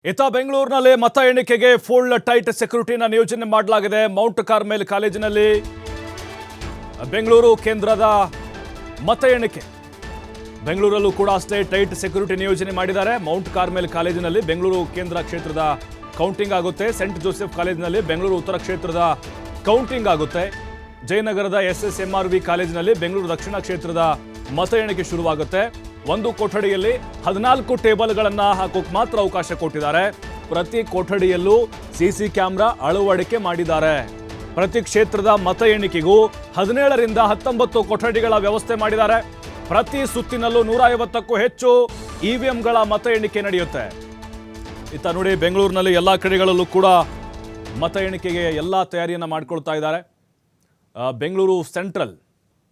ಇತ್ತ ಬೆಂಗಳೂರಿನಲ್ಲಿ ಮತ ಎಣಿಕೆಗೆ ಫುಲ್ ಟೈಟ್ ಸೆಕ್ಯೂರಿಟಿನ ನಿಯೋಜನೆ ಮಾಡಲಾಗಿದೆ. ಮೌಂಟ್ ಕಾರ್ಮೆಲ್ ಕಾಲೇಜಿನಲ್ಲಿ ಬೆಂಗಳೂರು ಕೇಂದ್ರದ ಮತ ಎಣಿಕೆ. ಬೆಂಗಳೂರಲ್ಲೂ ಕೂಡ ಅಷ್ಟೇ ಟೈಟ್ ಸೆಕ್ಯೂರಿಟಿ ನಿಯೋಜನೆ ಮಾಡಿದ್ದಾರೆ. ಮೌಂಟ್ ಕಾರ್ಮೆಲ್ ಕಾಲೇಜಿನಲ್ಲಿ ಬೆಂಗಳೂರು ಕೇಂದ್ರ ಕ್ಷೇತ್ರದ ಕೌಂಟಿಂಗ್ ಆಗುತ್ತೆ. ಸೆಂಟ್ ಜೋಸೆಫ್ ಕಾಲೇಜಿನಲ್ಲಿ ಬೆಂಗಳೂರು ಉತ್ತರ ಕ್ಷೇತ್ರದ ಕೌಂಟಿಂಗ್ ಆಗುತ್ತೆ. ಜಯನಗರದ SSMRV ಕಾಲೇಜಿನಲ್ಲಿ ಬೆಂಗಳೂರು ದಕ್ಷಿಣ ಕ್ಷೇತ್ರದ ಮತ ಎಣಿಕೆ ಶುರುವಾಗುತ್ತೆ. ಒಂದು ಕೊಠಡಿಯಲ್ಲಿ 14 ಟೇಬಲ್ಗಳನ್ನು ಹಾಕೋಕೆ ಮಾತ್ರ ಅವಕಾಶ ಕೊಟ್ಟಿದ್ದಾರೆ. ಪ್ರತಿ ಕೊಠಡಿಯಲ್ಲೂ CC ಕ್ಯಾಮೆರಾ ಅಳವಡಿಕೆ ಮಾಡಿದ್ದಾರೆ. ಪ್ರತಿ ಕ್ಷೇತ್ರದ ಮತ ಎಣಿಕೆಗೂ 17ರಿಂದ 19 ಕೊಠಡಿಗಳ ವ್ಯವಸ್ಥೆ ಮಾಡಿದ್ದಾರೆ. ಪ್ರತಿ ಸುತ್ತಿನಲ್ಲೂ 150ಕ್ಕೂ ಹೆಚ್ಚು EVMಗಳ ಮತ ಎಣಿಕೆ ನಡೆಯುತ್ತೆ. ಇತ್ತ ನೋಡಿ, ಬೆಂಗಳೂರಿನಲ್ಲಿ ಎಲ್ಲ ಕಡೆಗಳಲ್ಲೂ ಕೂಡ ಮತ ಎಣಿಕೆಗೆ ಎಲ್ಲ ತಯಾರಿಯನ್ನು ಮಾಡಿಕೊಳ್ತಾ ಇದ್ದಾರೆ. ಬೆಂಗಳೂರು ಸೆಂಟ್ರಲ್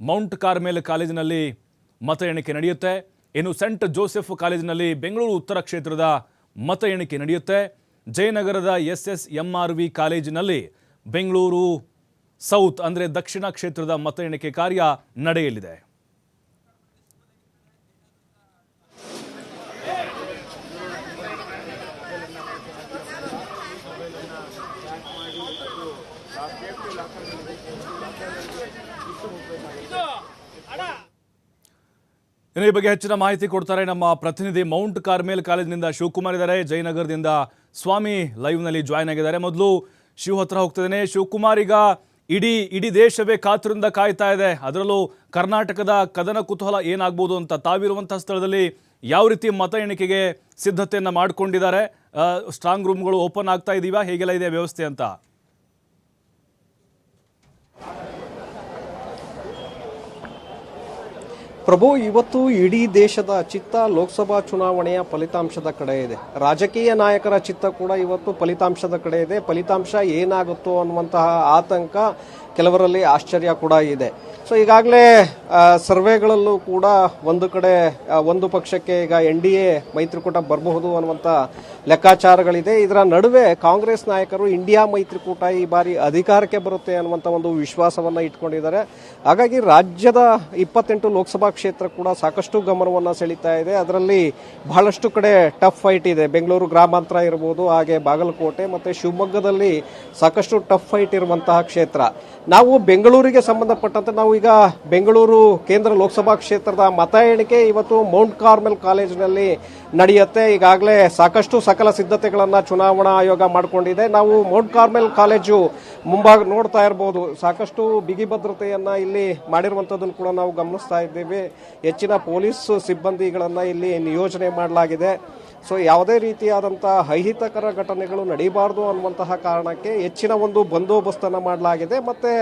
ಮೌಂಟ್ ಕಾರ್ಮೆಲ್ ಕಾಲೇಜಿನಲ್ಲಿ ಮತ ಎಣಿಕೆ ನಡೆಯುತ್ತೆ. ಇನ್ನು ಸೆಂಟ್ ಜೋಸೆಫ್ ಕಾಲೇಜಿನಲ್ಲಿ ಬೆಂಗಳೂರು ಉತ್ತರ ಕ್ಷೇತ್ರದ ಮತ ಎಣಿಕೆ ನಡೆಯುತ್ತೆ. ಜಯನಗರದ SSMRV ಕಾಲೇಜಿನಲ್ಲಿ ಬೆಂಗಳೂರು ಸೌತ್ ಅಂದರೆ ದಕ್ಷಿಣ ಕ್ಷೇತ್ರದ ಮತ ಎಣಿಕೆ ಕಾರ್ಯ ನಡೆಯಲಿದೆ. ಈ ಬಗ್ಗೆ ಹೆಚ್ಚಿನ ಮಾಹಿತಿ ಕೊಡ್ತಾರೆ ನಮ್ಮ ಪ್ರತಿನಿಧಿ ಮೌಂಟ್ ಕಾರ್ಮೆಲ್ ಕಾಲೇಜಿನಿಂದ ಶಿವಕುಮಾರ್ ಇದ್ದಾರೆ. ಜಯನಗರದಿಂದ ಸ್ವಾಮಿ ಲೈವ್ನಲ್ಲಿ ಜಾಯ್ನ್ ಆಗಿದ್ದಾರೆ. ಮೊದಲು ಶಿವ ಹತ್ರ ಹೋಗ್ತಿದ್ದೇನೆ. ಶಿವಕುಮಾರ್, ಈಗ ಇಡೀ ದೇಶವೇ ಕಾತುರದಿಂದ ಕಾಯ್ತಾ ಇದೆ. ಅದರಲ್ಲೂ ಕರ್ನಾಟಕದ ಕದನ ಕುತೂಹಲ ಏನಾಗ್ಬೋದು ಅಂತ. ತಾವಿರುವಂತಹ ಸ್ಥಳದಲ್ಲಿ ಯಾವ ರೀತಿ ಮತ ಎಣಿಕೆಗೆ ಸಿದ್ಧತೆಯನ್ನು ಮಾಡಿಕೊಂಡಿದ್ದಾರೆ? ಸ್ಟ್ರಾಂಗ್ ರೂಮ್ಗಳು ಓಪನ್ ಆಗ್ತಾ ಇದೀವಾ? ಹೇಗೆಲ್ಲ ಇದೆ ವ್ಯವಸ್ಥೆ ಅಂತ? ಪ್ರಭು, ಇವತ್ತು ಇಡೀ ದೇಶದ ಚಿತ್ತ ಲೋಕಸಭಾ ಚುನಾವಣೆಯ ಫಲಿತಾಂಶದ ಕಡೆ ಇದೆ. ರಾಜಕೀಯ ನಾಯಕರ ಚಿತ್ತ ಕೂಡ ಇವತ್ತು ಫಲಿತಾಂಶದ ಕಡೆ ಇದೆ. ಫಲಿತಾಂಶ ಏನಾಗುತ್ತೋ ಅನ್ನುವಂತಹ ಆತಂಕ, ಕೆಲವರಲ್ಲಿ ಆಶ್ಚರ್ಯ ಕೂಡ ಇದೆ. ಸೊ ಈಗಾಗಲೇ ಸರ್ವೆಗಳಲ್ಲೂ ಕೂಡ ಒಂದು ಕಡೆ ಒಂದು ಪಕ್ಷಕ್ಕೆ ಈಗ NDA ಮೈತ್ರಿಕೂಟ ಬರಬಹುದು ಅನ್ನುವಂಥ ಲೆಕ್ಕಾಚಾರಗಳಿದೆ. ಇದರ ನಡುವೆ ಕಾಂಗ್ರೆಸ್ ನಾಯಕರು ಇಂಡಿಯಾ ಮೈತ್ರಿಕೂಟ ಈ ಬಾರಿ ಅಧಿಕಾರಕ್ಕೆ ಬರುತ್ತೆ ಅನ್ನುವಂಥ ಒಂದು ವಿಶ್ವಾಸವನ್ನು ಇಟ್ಕೊಂಡಿದ್ದಾರೆ. ಹಾಗಾಗಿ ರಾಜ್ಯದ 28 ಲೋಕಸಭಾ ಕ್ಷೇತ್ರ ಕೂಡ ಸಾಕಷ್ಟು ಗಮನವನ್ನು ಸೆಳೀತಾ ಇದೆ. ಅದರಲ್ಲಿ ಬಹಳಷ್ಟು ಕಡೆ ಟಫ್ ಫೈಟ್ ಇದೆ. ಬೆಂಗಳೂರು ಗ್ರಾಮಾಂತರ ಇರಬಹುದು, ಹಾಗೆ ಬಾಗಲಕೋಟೆ ಮತ್ತು ಶಿವಮೊಗ್ಗದಲ್ಲಿ ಸಾಕಷ್ಟು ಟಫ್ ಫೈಟ್ ಇರುವಂತಹ ಕ್ಷೇತ್ರ. ನಾವು ಬೆಂಗಳೂರಿಗೆ ಸಂಬಂಧಪಟ್ಟಂತೆ ನಾವು ಈಗ ಬೆಂಗಳೂರು ಕೇಂದ್ರ ಲೋಕಸಭಾ ಕ್ಷೇತ್ರದ ಮತ ಎಣಿಕೆ ಇವತ್ತು ಮೌಂಟ್ ಕಾರ್ಮೆಲ್ ಕಾಲೇಜಿನಲ್ಲಿ ನಡೆಯುತ್ತೆ. ಈಗಾಗಲೇ ಸಾಕಷ್ಟು ಸಕಲ ಸಿದ್ಧತೆಗಳನ್ನು ಚುನಾವಣಾ ಆಯೋಗ ಮಾಡಿಕೊಂಡಿದೆ. ನಾವು ಮೌಂಟ್ ಕಾರ್ಮೆಲ್ ಕಾಲೇಜು ಮುಂಭಾಗ ನೋಡ್ತಾ ಇರಬಹುದು. ಸಾಕಷ್ಟು ಬಿಗಿ ಭದ್ರತೆಯನ್ನ ಇಲ್ಲಿ ಮಾಡಿರುವಂತದ್ದನ್ನು ಕೂಡ ನಾವು ಗಮನಿಸ್ತಾ ಇದ್ದೇವೆ. ಹೆಚ್ಚಿನ ಪೊಲೀಸ್ ಸಿಬ್ಬಂದಿಗಳನ್ನ ಇಲ್ಲಿ ನಿಯೋಜನೆ ಮಾಡಲಾಗಿದೆ. ಸೊ ಯಾವುದೇ ರೀತಿಯಾದಂತಹ ಅಹಿತಕರ ಘಟನೆಗಳು ನಡೀಬಾರದು ಅನ್ನುವಂತಹ ಕಾರಣಕ್ಕೆ ಹೆಚ್ಚಿನ ಒಂದು ಬಂದೋಬಸ್ತನ್ನು ಮಾಡಲಾಗಿದೆ. ಮತ್ತೆ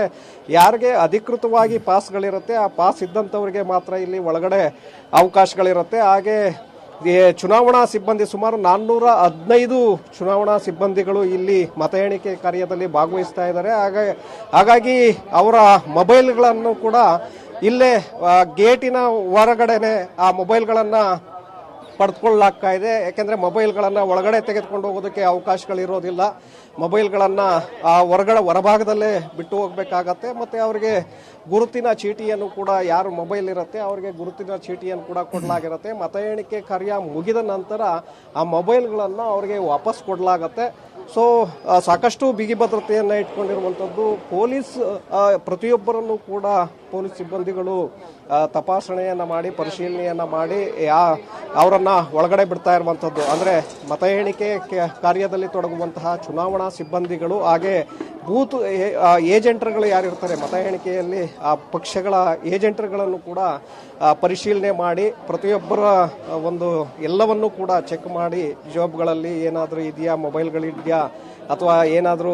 ಯಾರಿಗೆ ಅಧಿಕೃತವಾಗಿ ಪಾಸ್ಗಳಿರುತ್ತೆ, ಆ ಪಾಸ್ ಇದ್ದಂಥವರಿಗೆ ಮಾತ್ರ ಇಲ್ಲಿ ಒಳಗಡೆ ಅವಕಾಶಗಳಿರುತ್ತೆ. ಹಾಗೆ ಚುನಾವಣಾ ಸಿಬ್ಬಂದಿ ಸುಮಾರು 415 ಚುನಾವಣಾ ಸಿಬ್ಬಂದಿಗಳು ಇಲ್ಲಿ ಮತ ಎಣಿಕೆ ಕಾರ್ಯದಲ್ಲಿ ಭಾಗವಹಿಸ್ತಾ ಇದ್ದಾರೆ. ಹಾಗಾಗಿ ಅವರ ಮೊಬೈಲ್ಗಳನ್ನು ಕೂಡ ಇಲ್ಲೇ ಗೇಟಿನ ಹೊರಗಡೆನೆ ಆ ಮೊಬೈಲ್ಗಳನ್ನು ಪಡೆದುಕೊಳ್ಳಲಾಗ್ತಾ ಇದೆ. ಯಾಕೆಂದರೆ ಮೊಬೈಲ್ಗಳನ್ನು ಒಳಗಡೆ ತೆಗೆದುಕೊಂಡು ಹೋಗೋದಕ್ಕೆ ಅವಕಾಶಗಳಿರೋದಿಲ್ಲ. ಮೊಬೈಲ್ಗಳನ್ನು ಹೊರಭಾಗದಲ್ಲೇ ಬಿಟ್ಟು ಹೋಗಬೇಕಾಗತ್ತೆ. ಮತ್ತು ಅವರಿಗೆ ಗುರುತಿನ ಚೀಟಿಯನ್ನು ಕೂಡ, ಯಾರು ಮೊಬೈಲ್ ಇರುತ್ತೆ ಅವರಿಗೆ ಗುರುತಿನ ಚೀಟಿಯನ್ನು ಕೂಡ ಕೊಡಲಾಗಿರುತ್ತೆ. ಮತ ಎಣಿಕೆ ಕಾರ್ಯ ಮುಗಿದ ನಂತರ ಆ ಮೊಬೈಲ್ಗಳನ್ನು ಅವರಿಗೆ ವಾಪಸ್ ಕೊಡಲಾಗತ್ತೆ. ಸೊ ಸಾಕಷ್ಟು ಬಿಗಿ ಭದ್ರತೆಯನ್ನು ಇಟ್ಕೊಂಡಿರುವಂಥದ್ದು. ಪೊಲೀಸ್ ಪ್ರತಿಯೊಬ್ಬರನ್ನು ಕೂಡ ಪೊಲೀಸ್ ಸಿಬ್ಬಂದಿಗಳು ತಪಾಸಣೆಯನ್ನು ಮಾಡಿ, ಪರಿಶೀಲನೆಯನ್ನು ಮಾಡಿ ಅವರನ್ನು ಒಳಗಡೆ ಬಿಡ್ತಾ ಇರುವಂಥದ್ದು. ಅಂದರೆ ಮತ ಎಣಿಕೆ ಕಾರ್ಯದಲ್ಲಿ ತೊಡಗುವಂತಹ ಚುನಾವಣಾ ಸಿಬ್ಬಂದಿಗಳು, ಹಾಗೆ ಬೂತ್ ಏಜೆಂಟ್ರುಗಳು ಯಾರಿರ್ತಾರೆ ಮತ ಎಣಿಕೆಯಲ್ಲಿ, ಆ ಪಕ್ಷಗಳ ಏಜೆಂಟ್ರುಗಳನ್ನು ಕೂಡ ಪರಿಶೀಲನೆ ಮಾಡಿ ಪ್ರತಿಯೊಬ್ಬರ ಒಂದು ಎಲ್ಲವನ್ನೂ ಕೂಡ ಚೆಕ್ ಮಾಡಿ, ಜಾಬ್ಗಳಲ್ಲಿ ಏನಾದರೂ ಇದೆಯಾ, ಮೊಬೈಲ್ಗಳಿದೆಯಾ, ಅಥವಾ ಏನಾದರೂ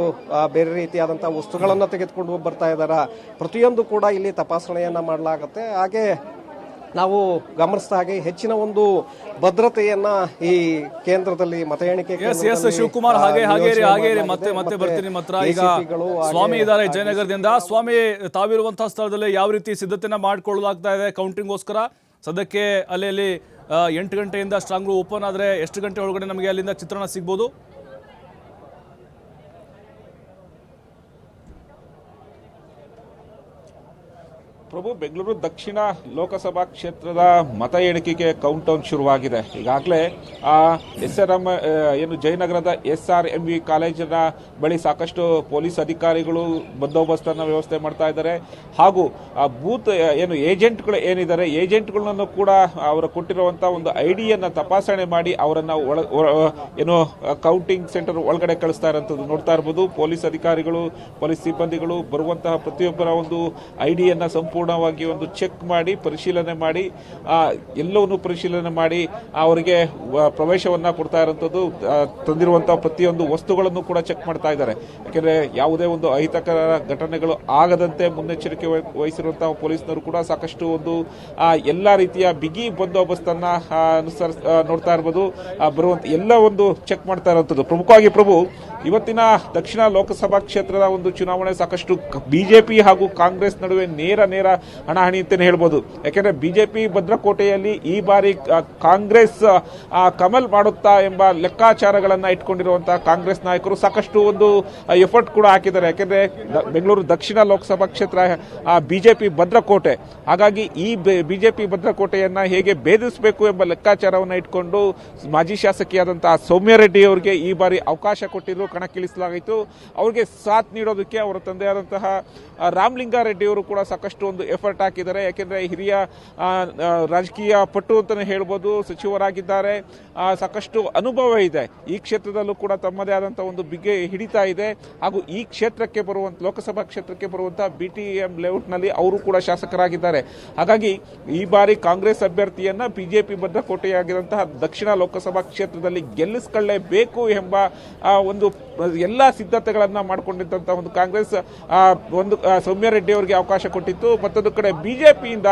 ಬೇರೆ ರೀತಿಯಾದಂಥ ವಸ್ತುಗಳನ್ನು ತೆಗೆದುಕೊಂಡು ಬರ್ತಾ ಇದ್ದಾರಾ, ಪ್ರತಿಯೊಂದು ಕೂಡ ಇಲ್ಲಿ ತಪಾಸಣೆಯನ್ನು ಮಾಡಲಾಗುತ್ತೆ. ಹಾಗೆ ನಾವು ಗಮನಿಸಿದ ಹಾಗೆ ಹೆಚ್ಚಿನ ಒಂದು ಭದ್ರತೆಯನ್ನ ಈ ಕೇಂದ್ರದಲ್ಲಿ ಮತ ಎಣಿಕೆ ಶಿವಕುಮಾರ್ ಮತ್ತೆ ಬರ್ತೀನಿ ಮಾತ್ರ. ಈಗ ಸ್ವಾಮಿ ಇದ್ದಾರೆ ಜಯನಗರದಿಂದ. ಸ್ವಾಮಿ, ತಾವಿರುವಂತಹ ಸ್ಥಳದಲ್ಲಿ ಯಾವ ರೀತಿ ಸಿದ್ಧತೆನ ಮಾಡಿಕೊಳ್ಳಲಾಗ್ತಾ ಇದೆ ಕೌಂಟಿಂಗ್ಗೋಸ್ಕರ? ಸದ್ಯಕ್ಕೆ ಅಲ್ಲಿ 8 ಗಂಟೆಯಿಂದ ಸ್ಟ್ರಾಂಗ್ ರೂಮ್ ಓಪನ್ ಆದರೆ ಎಷ್ಟು ಗಂಟೆ ಒಳಗಡೆ ನಮಗೆ ಅಲ್ಲಿಂದ ಚಿತ್ರಣ ಸಿಗ್ಬೋದು? ಪ್ರಭು, ಬೆಂಗಳೂರು ದಕ್ಷಿಣ ಲೋಕಸಭಾ ಕ್ಷೇತ್ರದ ಮತ ಎಣಿಕೆಗೆ ಕೌಂಟ್ ಡೌನ್ ಶುರುವಾಗಿದೆ. ಈಗಾಗಲೇ ಏನು ಜಯನಗರದ SRMV ಕಾಲೇಜಿನ ಬಳಿ ಸಾಕಷ್ಟು ಪೊಲೀಸ್ ಅಧಿಕಾರಿಗಳು ಬಂದೋಬಸ್ತನ್ನು ವ್ಯವಸ್ಥೆ ಮಾಡ್ತಾ ಇದ್ದಾರೆ. ಹಾಗೂ ಬೂತ್ ಏನು ಏಜೆಂಟ್ಗಳು ಏನಿದ್ದಾರೆ, ಏಜೆಂಟ್ಗಳನ್ನು ಕೂಡ ಅವರು ಕೊಟ್ಟಿರುವಂತಹ ಒಂದು ಐಡಿಯನ್ನು ತಪಾಸಣೆ ಮಾಡಿ ಅವರನ್ನು ಏನು ಕೌಂಟಿಂಗ್ ಸೆಂಟರ್ ಒಳಗಡೆ ಕಳಿಸ್ತಾ ಇರೋಂಥದ್ದು ನೋಡ್ತಾ ಇರ್ಬೋದು. ಪೊಲೀಸ್ ಅಧಿಕಾರಿಗಳು, ಪೊಲೀಸ್ ಸಿಬ್ಬಂದಿಗಳು ಬರುವಂತಹ ಪ್ರತಿಯೊಬ್ಬರ ಒಂದು ಐಡಿಯನ್ನು ಸಂಪೂರ್ಣವಾಗಿ ಒಂದು ಚೆಕ್ ಮಾಡಿ, ಪರಿಶೀಲನೆ ಮಾಡಿ, ಎಲ್ಲವನ್ನೂ ಪರಿಶೀಲನೆ ಮಾಡಿ ಅವರಿಗೆ ಪ್ರವೇಶವನ್ನ ಕೊಡ್ತಾ ಇರುವಂಥದ್ದು. ತಂದಿರುವಂತಹ ಪ್ರತಿಯೊಂದು ವಸ್ತುಗಳನ್ನು ಕೂಡ ಚೆಕ್ ಮಾಡ್ತಾ ಇದ್ದಾರೆ. ಯಾಕೆಂದ್ರೆ ಯಾವುದೇ ಒಂದು ಅಹಿತಕರ ಘಟನೆಗಳು ಆಗದಂತೆ ಮುನ್ನೆಚ್ಚರಿಕೆ ವಹಿಸಿರುವಂತಹ ಪೊಲೀಸ್ನವರು ಕೂಡ ಸಾಕಷ್ಟು ಒಂದು ಎಲ್ಲ ರೀತಿಯ ಬಿಗಿ ಬಂದೋಬಸ್ತನ್ನ ನೋಡ್ತಾ ಇರ್ಬೋದು. ಬರುವಂತ ಎಲ್ಲ ಒಂದು ಚೆಕ್ ಮಾಡ್ತಾ ಇರುವಂಥದ್ದು. ಪ್ರಮುಖವಾಗಿ ಪ್ರಭು, ಇವತ್ತಿನ ದಕ್ಷಿಣ ಲೋಕಸಭಾ ಕ್ಷೇತ್ರದ ಒಂದು ಚುನಾವಣೆ ಸಾಕಷ್ಟು ಬಿಜೆಪಿ ಹಾಗೂ ಕಾಂಗ್ರೆಸ್ ನಡುವೆ ನೇರ ಹಣಾಹಣಿ ಅಂತಾನೆ ಹೇಳ್ಬೋದು. ಯಾಕೆಂದ್ರೆ ಬಿಜೆಪಿ ಭದ್ರಕೋಟೆಯಲ್ಲಿ ಈ ಬಾರಿ ಕಾಂಗ್ರೆಸ್ ಕಮಲ್ ಮಾಡುತ್ತಾ ಎಂಬ ಲೆಕ್ಕಾಚಾರಗಳನ್ನ ಇಟ್ಕೊಂಡಿರುವಂತಹ ಕಾಂಗ್ರೆಸ್ ನಾಯಕರು ಸಾಕಷ್ಟು ಒಂದು ಎಫರ್ಟ್ ಕೂಡ ಹಾಕಿದ್ದಾರೆ. ಯಾಕೆಂದ್ರೆ ಬೆಂಗಳೂರು ದಕ್ಷಿಣ ಲೋಕಸಭಾ ಕ್ಷೇತ್ರ ಬಿಜೆಪಿ ಭದ್ರಕೋಟೆ. ಹಾಗಾಗಿ ಈ ಬಿಜೆಪಿ ಭದ್ರಕೋಟೆಯನ್ನ ಹೇಗೆ ಭೇದಿಸಬೇಕು ಎಂಬ ಲೆಕ್ಕಾಚಾರವನ್ನು ಇಟ್ಕೊಂಡು ಮಾಜಿ ಶಾಸಕಿಯಾದಂತಹ ಸೌಮ್ಯ ರೆಡ್ಡಿ ಅವರಿಗೆ ಈ ಬಾರಿ ಅವಕಾಶ ಕೊಟ್ಟಿದ್ರು, ಕಣಕ್ಕಿಳಿಸಲಾಗಿತ್ತು. ಅವರಿಗೆ ಸಾಥ್ ನೀಡೋದಕ್ಕೆ ಅವರ ತಂದೆಯಾದಂತಹ ರಾಮಲಿಂಗಾರೆಡ್ಡಿ ಅವರು ಕೂಡ ಸಾಕಷ್ಟು ಒಂದು ಎಫರ್ಟ್ ಹಾಕಿದ್ದಾರೆ. ಯಾಕೆಂದ್ರೆ ಹಿರಿಯ ರಾಜಕೀಯ ಪಟು ಅಂತಾನೆ ಹೇಳ್ಬೋದು, ಸಚಿವರಾಗಿದ್ದಾರೆ, ಸಾಕಷ್ಟು ಅನುಭವ ಇದೆ. ಈ ಕ್ಷೇತ್ರದಲ್ಲೂ ಕೂಡ ತಮ್ಮದೇ ಆದಂತಹ ಒಂದು ಬಿಗ್ಗೆ ಹಿಡಿತಾ ಇದೆ. ಹಾಗೂ ಈ ಕ್ಷೇತ್ರಕ್ಕೆ ಬರುವಂತ ಲೋಕಸಭಾ ಕ್ಷೇತ್ರಕ್ಕೆ ಬರುವಂತಹ BTM ಲೇಔಟ್ನಲ್ಲಿ ಅವರು ಕೂಡ ಶಾಸಕರಾಗಿದ್ದಾರೆ. ಹಾಗಾಗಿ ಈ ಬಾರಿ ಕಾಂಗ್ರೆಸ್ ಅಭ್ಯರ್ಥಿಯನ್ನ ಬಿಜೆಪಿ ಭದ್ರಕೋಟೆಯಾಗಿರುವಂತಹ ದಕ್ಷಿಣ ಲೋಕಸಭಾ ಕ್ಷೇತ್ರದಲ್ಲಿ ಗೆಲ್ಲಿಸಿಕೊಳ್ಳಲೇಬೇಕು ಎಂಬ ಒಂದು ಎಲ್ಲಾ ಸಿದ್ಧತೆಗಳನ್ನ ಮಾಡಿಕೊಂಡಿದ್ದಂತಹ ಒಂದು ಕಾಂಗ್ರೆಸ್ ಒಂದು ಸೌಮ್ಯ ರೆಡ್ಡಿ ಅವರಿಗೆ ಅವಕಾಶ ಕೊಟ್ಟಿತ್ತು. ಮತ್ತೊಂದು ಕಡೆ ಬಿಜೆಪಿಯಿಂದ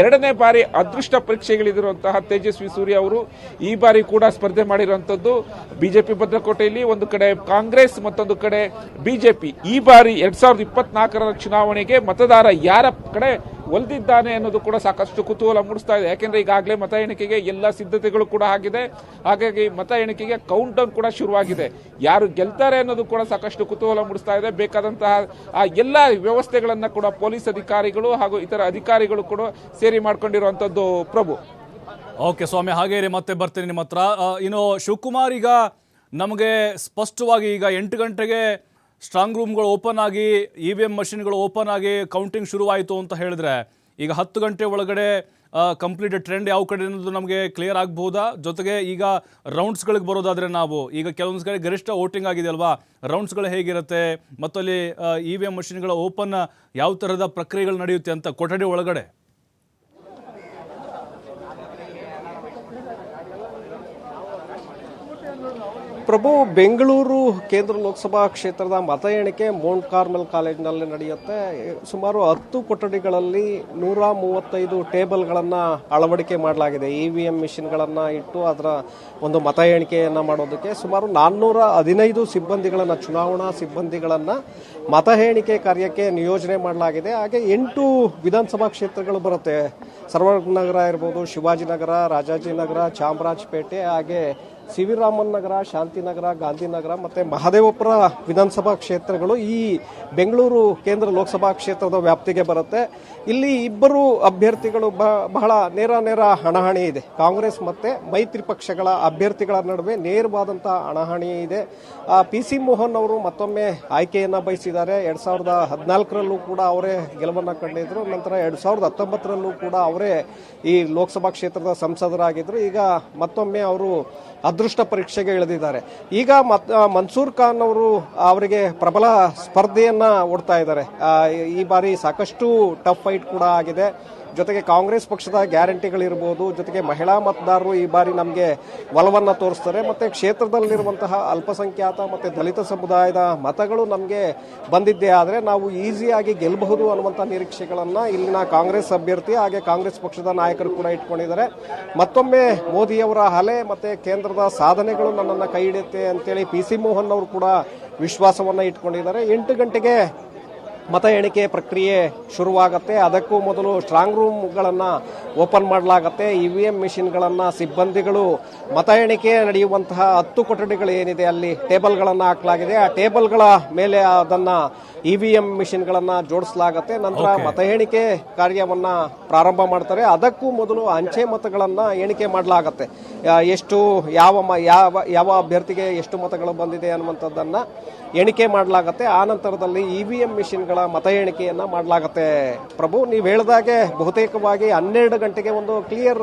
ಎರಡನೇ ಬಾರಿ ಅದೃಷ್ಟ ಪರೀಕ್ಷೆಗಳಿರುವಂತಹ ತೇಜಸ್ವಿ ಸೂರ್ಯ ಅವರು ಈ ಬಾರಿ ಕೂಡ ಸ್ಪರ್ಧೆ ಮಾಡಿರುವಂತದ್ದು. ಬಿಜೆಪಿ ಭದ್ರಕೋಟೆಯಲ್ಲಿ ಒಂದು ಕಡೆ ಕಾಂಗ್ರೆಸ್, ಮತ್ತೊಂದು ಕಡೆ ಬಿಜೆಪಿ. ಈ ಬಾರಿ 2024ರ ಚುನಾವಣೆಗೆ ಮತದಾರ ಯಾರ ಕಡೆ ಒಲ್ದಿದ್ದಾನೆ ಅನ್ನೋದು ಕೂಡ ಸಾಕಷ್ಟು ಕುತೂಹಲ ಮೂಡಿಸ್ತಾ ಇದೆ. ಯಾಕೆಂದ್ರೆ ಈಗಾಗಲೇ ಮತ ಎಣಿಕೆಗೆ ಎಲ್ಲ ಸಿದ್ಧತೆಗಳು ಕೂಡ ಆಗಿದೆ. ಹಾಗಾಗಿ ಮತ ಎಣಿಕೆಗೆ ಕೌಂಟ್ ಡೌನ್ ಕೂಡ ಶುರುವಾಗಿದೆ. ಯಾರು ಗೆಲ್ತಾರೆ ಅನ್ನೋದು ಕೂಡ ಸಾಕಷ್ಟು ಕುತೂಹಲ ಮೂಡಿಸ್ತಾ ಇದೆ. ಬೇಕಾದಂತಹ ಎಲ್ಲ ವ್ಯವಸ್ಥೆಗಳನ್ನ ಕೂಡ ಪೊಲೀಸ್ ಅಧಿಕಾರಿಗಳು ಹಾಗೂ ಇತರ ಅಧಿಕಾರಿಗಳು ಕೂಡ ಸೇರಿ ಮಾಡ್ಕೊಂಡಿರುವಂತದ್ದು. ಪ್ರಭು, ಓಕೆ ಸ್ವಾಮಿ, ಹಾಗೇ ಮತ್ತೆ ಬರ್ತೀನಿ ನಿಮ್ಮ ಹತ್ರ. ಇನ್ನು ಶಿವಕುಮಾರ್, ಈಗ ನಮಗೆ ಸ್ಪಷ್ಟವಾಗಿ ಈಗ 8 ಗಂಟೆಗೆ ಸ್ಟ್ರಾಂಗ್ ರೂಮ್ಗಳು ಓಪನ್ ಆಗಿ EVM ಮಷಿನ್ಗಳು ಓಪನ್ ಆಗಿ ಕೌಂಟಿಂಗ್ ಶುರುವಾಯಿತು ಅಂತ ಹೇಳಿದ್ರೆ, ಈಗ 10 ಗಂಟೆ ಒಳಗಡೆ ಕಂಪ್ಲೀಟ್ ಟ್ರೆಂಡ್ ಯಾವ ಕಡೆ ಅನ್ನೋದು ನಮಗೆ ಕ್ಲಿಯರ್ ಆಗಬಹುದಾ? ಜೊತೆಗೆ ಈಗ ರೌಂಡ್ಸ್ಗಳಿಗೆ ಬರೋದಾದರೆ ನಾವು ಈಗ ಕೆಲವೊಂದು ಕಡೆ ಗರಿಷ್ಠ ವೋಟಿಂಗ್ ಆಗಿದೆ ಅಲ್ವಾ, ರೌಂಡ್ಸ್ಗಳು ಹೇಗಿರುತ್ತೆ ಮತ್ತು ಅಲ್ಲಿ EVM ಮಷಿನ್ಗಳ ಓಪನ್ ಯಾವ ಥರದ ಪ್ರಕ್ರಿಯೆಗಳು ನಡೆಯುತ್ತೆ ಅಂತ ಕೊಠಡಿ ಒಳಗಡೆ? ಪ್ರಭು, ಬೆಂಗಳೂರು ಕೇಂದ್ರ ಲೋಕಸಭಾ ಕ್ಷೇತ್ರದ ಮತ ಎಣಿಕೆ ಮೌಂಟ್ ಕಾರ್ಮೆಲ್ ಕಾಲೇಜಿನಲ್ಲಿ ನಡೆಯುತ್ತೆ. ಸುಮಾರು 10 ಕೊಠಡಿಗಳಲ್ಲಿ 135 ಟೇಬಲ್ಗಳನ್ನು ಅಳವಡಿಕೆ ಮಾಡಲಾಗಿದೆ. EVM ಮಿಷಿನ್ಗಳನ್ನು ಇಟ್ಟು ಅದರ ಒಂದು ಮತ ಎಣಿಕೆಯನ್ನು ಮಾಡೋದಕ್ಕೆ ಸುಮಾರು 415 ಸಿಬ್ಬಂದಿಗಳನ್ನು, ಚುನಾವಣಾ ಸಿಬ್ಬಂದಿಗಳನ್ನು ಮತ ಎಣಿಕೆ ಕಾರ್ಯಕ್ಕೆ ನಿಯೋಜನೆ ಮಾಡಲಾಗಿದೆ. ಹಾಗೆ 8 ವಿಧಾನಸಭಾ ಕ್ಷೇತ್ರಗಳು ಬರುತ್ತೆ. ಸರ್ವನಗರ ಇರ್ಬೋದು, ಶಿವಾಜಿನಗರ, ರಾಜಾಜಿನಗರ, ಚಾಮರಾಜಪೇಟೆ, ಹಾಗೆ CV ರಾಮನ್ ನಗರ, ಶಾಂತಿನಗರ, ಗಾಂಧಿನಗರ ಮತ್ತು ಮಹದೇವಪುರ ವಿಧಾನಸಭಾ ಕ್ಷೇತ್ರಗಳು ಈ ಬೆಂಗಳೂರು ಕೇಂದ್ರ ಲೋಕಸಭಾ ಕ್ಷೇತ್ರದ ವ್ಯಾಪ್ತಿಗೆ ಬರುತ್ತೆ. ಇಲ್ಲಿ ಇಬ್ಬರು ಅಭ್ಯರ್ಥಿಗಳು ಬಹಳ ನೇರ ಹಣಾಹಣಿ ಇದೆ. ಕಾಂಗ್ರೆಸ್ ಮತ್ತು ಮೈತ್ರಿ ಪಕ್ಷಗಳ ಅಭ್ಯರ್ಥಿಗಳ ನಡುವೆ ನೇರವಾದಂತಹ ಹಣಾಹಣಿ ಇದೆ. PC ಮೋಹನ್ ಅವರು ಮತ್ತೊಮ್ಮೆ ಆಯ್ಕೆಯನ್ನು ಬಯಸಿದ್ದಾರೆ. 2014ರಲ್ಲೂ ಕೂಡ ಅವರೇ ಗೆಲುವನ್ನು ಕಂಡಿದ್ರು. ನಂತರ 2019ರಲ್ಲೂ ಕೂಡ ಅವರೇ ಈ ಲೋಕಸಭಾ ಕ್ಷೇತ್ರದ ಸಂಸದರಾಗಿದ್ದರು. ಈಗ ಮತ್ತೊಮ್ಮೆ ಅವರು ಅದೃಷ್ಟ ಪರೀಕ್ಷೆಗೆ ಇಳಿದಿದ್ದಾರೆ. ಈಗ ಮನ್ಸೂರ್ ಖಾನ್ ಅವರು ಅವರಿಗೆ ಪ್ರಬಲ ಸ್ಪರ್ಧೆಯನ್ನ ಒಡ್ತಾ ಇದ್ದಾರೆ. ಈ ಬಾರಿ ಸಾಕಷ್ಟು ಟಫ್ ಫೈಟ್ ಕೂಡ ಆಗಿದೆ. ಜೊತೆಗೆ ಕಾಂಗ್ರೆಸ್ ಪಕ್ಷದ ಗ್ಯಾರಂಟಿಗಳಿರ್ಬೋದು, ಜೊತೆಗೆ ಮಹಿಳಾ ಮತದಾರರು ಈ ಬಾರಿ ನಮಗೆ ಒಲವನ್ನು ತೋರಿಸ್ತಾರೆ. ಮತ್ತು ಕ್ಷೇತ್ರದಲ್ಲಿರುವಂತಹ ಅಲ್ಪಸಂಖ್ಯಾತ ಮತ್ತು ದಲಿತ ಸಮುದಾಯದ ಮತಗಳು ನಮಗೆ ಬಂದಿದ್ದೇ ಆದರೆ ನಾವು ಈಸಿಯಾಗಿ ಗೆಲ್ಲಬಹುದು ಅನ್ನುವಂಥ ನಿರೀಕ್ಷೆಗಳನ್ನು ಇಲ್ಲಿನ ಕಾಂಗ್ರೆಸ್ ಅಭ್ಯರ್ಥಿ ಹಾಗೆ ಕಾಂಗ್ರೆಸ್ ಪಕ್ಷದ ನಾಯಕರು ಕೂಡ ಇಟ್ಕೊಂಡಿದ್ದಾರೆ. ಮತ್ತೊಮ್ಮೆ ಮೋದಿಯವರ ಅಲೆ ಮತ್ತು ಕೇಂದ್ರದ ಸಾಧನೆಗಳು ನನ್ನನ್ನು ಕೈ ಹಿಡಿಯುತ್ತೆ ಅಂತೇಳಿ PC ಮೋಹನ್ ಅವರು ಕೂಡ ವಿಶ್ವಾಸವನ್ನು ಇಟ್ಕೊಂಡಿದ್ದಾರೆ. 8 ಗಂಟೆಗೆ ಮತ ಎಣಿಕೆ ಪ್ರಕ್ರಿಯೆ ಶುರುವಾಗುತ್ತೆ. ಅದಕ್ಕೂ ಮೊದಲು ಸ್ಟ್ರಾಂಗ್ ರೂಮ್ಗಳನ್ನು ಓಪನ್ ಮಾಡಲಾಗುತ್ತೆ. EVM ಮಿಷಿನ್ಗಳನ್ನು ಸಿಬ್ಬಂದಿಗಳು ಮತ ಎಣಿಕೆ ನಡೆಯುವಂತಹ 10 ಕೊಠಡಿಗಳು ಏನಿದೆ ಅಲ್ಲಿ ಟೇಬಲ್ಗಳನ್ನು ಹಾಕಲಾಗಿದೆ. ಆ ಟೇಬಲ್ಗಳ ಮೇಲೆ ಅದನ್ನು EVM ಮಿಷಿನ್ಗಳನ್ನು ಜೋಡಿಸಲಾಗುತ್ತೆ. ನಂತರ ಮತ ಎಣಿಕೆ ಕಾರ್ಯವನ್ನ ಪ್ರಾರಂಭ ಮಾಡ್ತಾರೆ. ಅದಕ್ಕೂ ಮೊದಲು ಅಂಚೆ ಮತಗಳನ್ನು ಎಣಿಕೆ ಮಾಡಲಾಗುತ್ತೆ. ಎಷ್ಟು ಯಾವ ಅಭ್ಯರ್ಥಿಗೆ ಎಷ್ಟು ಮತಗಳು ಬಂದಿದೆ ಅನ್ನುವಂಥದ್ದನ್ನು ಎಣಿಕೆ ಮಾಡಲಾಗುತ್ತೆ. ಆ ನಂತರದಲ್ಲಿ EVM ಮಿಷಿನ್ಗಳ ಮತ ಎಣಿಕೆಯನ್ನ ಮಾಡಲಾಗುತ್ತೆ. ಪ್ರಭು, ನೀವು ಹೇಳಿದಾಗೆ ಬಹುತೇಕವಾಗಿ 12 ಗಂಟೆಗೆ ಒಂದು ಕ್ಲಿಯರ್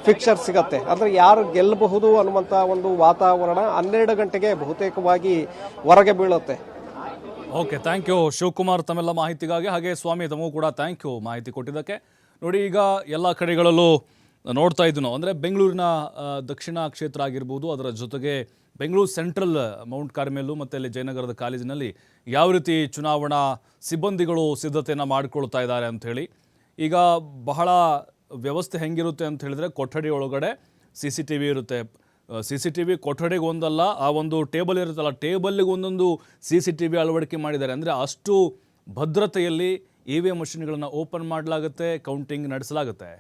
ಫಿಕ್ಚರ್ ಸಿಗತ್ತೆ. ಅಂದ್ರೆ ಯಾರು ಗೆಲ್ಲಬಹುದು ಅನ್ನುವಂಥ ಒಂದು ವಾತಾವರಣ 12 ಗಂಟೆಗೆ ಬಹುತೇಕವಾಗಿ ಹೊರಗೆ ಬೀಳುತ್ತೆ. ಓಕೆ, ಥ್ಯಾಂಕ್ ಯು ಶಿವಕುಮಾರ್ ತಮ್ಮೆಲ್ಲ ಮಾಹಿತಿಗಾಗಿ. ಹಾಗೆ ಸ್ವಾಮಿ ತಮಗೂ ಕೂಡ ಥ್ಯಾಂಕ್ ಯು ಮಾಹಿತಿ ಕೊಟ್ಟಿದ್ದಕ್ಕೆ. ನೋಡಿ, ಈಗ ಎಲ್ಲ ಕಡೆಗಳಲ್ಲೂ ನೋಡ್ತಾ ಇದ್ದು ನಾವು, ಅಂದರೆ ಬೆಂಗಳೂರಿನ ದಕ್ಷಿಣ ಕ್ಷೇತ್ರ ಆಗಿರ್ಬೋದು, ಅದರ ಜೊತೆಗೆ ಬೆಂಗಳೂರು ಸೆಂಟ್ರಲ್ ಮೌಂಟ್ ಕಾರ್ಮೆಲು ಮತ್ತು ಅಲ್ಲಿ ಜಯನಗರದ ಕಾಲೇಜಿನಲ್ಲಿ ಯಾವ ರೀತಿ ಚುನಾವಣಾ ಸಿಬ್ಬಂದಿಗಳು ಸಿದ್ಧತೆಯನ್ನು ಮಾಡಿಕೊಳ್ತಾ ಇದ್ದಾರೆ ಅಂಥೇಳಿ. ಈಗ ಬಹಳ ವ್ಯವಸ್ಥೆ ಹೆಂಗಿರುತ್ತೆ ಅಂತ ಹೇಳಿದ್ರೆ, ಕೊಠಡಿ ಒಳಗಡೆ CCTV ಇರುತ್ತೆ. CCTV ಕೊಠಡಿಗೆ ಒಂದಲ್ಲ, ಆ ಒಂದು ಟೇಬಲ್ ಇರುತ್ತಲ್ಲ, ಟೇಬಲ್ಗೆ ಒಂದೊಂದು CCTV ಅಳವಡಿಕೆ ಮಾಡಿದ್ದಾರೆ. ಅಂದರೆ ಅಷ್ಟು ಭದ್ರತೆಯಲ್ಲಿ EVM ಮಷಿನ್ಗಳನ್ನು ಓಪನ್ ಮಾಡಲಾಗುತ್ತೆ, ಕೌಂಟಿಂಗ್ ನಡೆಸಲಾಗುತ್ತೆ.